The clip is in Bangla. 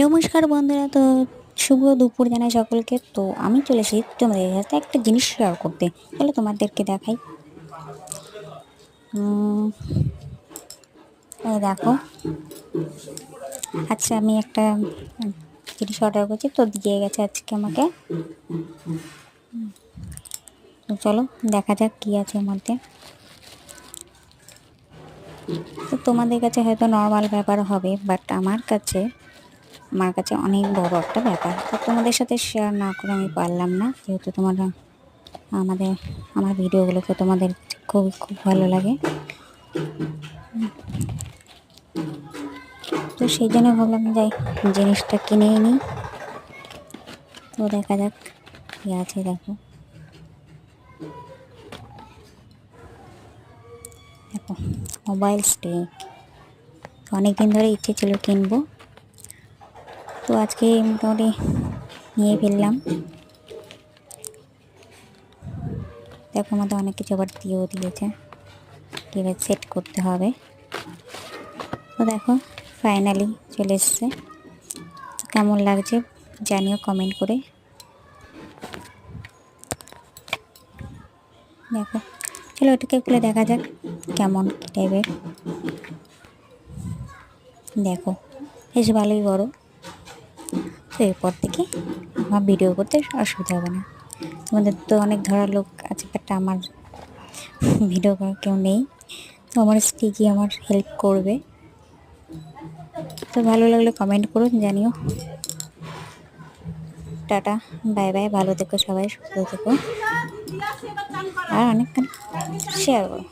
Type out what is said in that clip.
নমস্কার বন্ধুরা, তো শুভ দুপুর জানাই সকলকে। তো আমি চলে এসেছি তোমাদের সাথে একটা জিনিস শেয়ার করতে। চলো তোমাদেরকে দেখাই। এই দেখো, আচ্ছা আমি একটা জিনিস অর্ডার করছি, তো দিয়ে গেছে আজকে আমাকে। তো চলো দেখা যাক কি আছে এর মধ্যে। তো তোমাদের কাছে হয়তো নর্মাল ব্যাপার হবে, বাট আমার কাছে অনেক বড় একটা ব্যাপার। তো তোমাদের সাথে শেয়ার না করে আমি পারলাম না, যেহেতু তোমরা আমার ভিডিওগুলোকে তোমাদের খুব খুব ভালো লাগে। তো সেই জন্য ভাবলাম যাই জিনিসটা কিনেই নিই। তো দেখা যাক কি আছে। দেখো দেখো, মোবাইল স্টিক। অনেক দিন ধরে ইচ্ছে ছিল কিনবো, তো আজকে মোটামুটি নিয়ে ফেললাম। দেখো আমাদের অনেক কিছু আবার দিয়েও দিয়েছে, এবার সেট করতে হবে। তো দেখো ফাইনালি চলে এসছে। কেমন লাগছে জানিও কমেন্ট করে। দেখো চলো এটাকে খুলে দেখা যাক কেমন টাইপের। দেখো বেশ ভালোই বড়। তো এরপর থেকে আমার ভিডিও করতে অসুবিধা হবে না। তোমাদের তো অনেক ধরার লোক আছে, বাট আমার ভিডিও করার কেউ নেই, তো আমার স্টিকই আমার হেল্প করবে। তো ভালো লাগলে কমেন্ট করুন, জানিও। টাটা, বাই বাই, ভালো থেকো সবাই, সুস্থ থেকো, আর অনেক শেয়ার করো।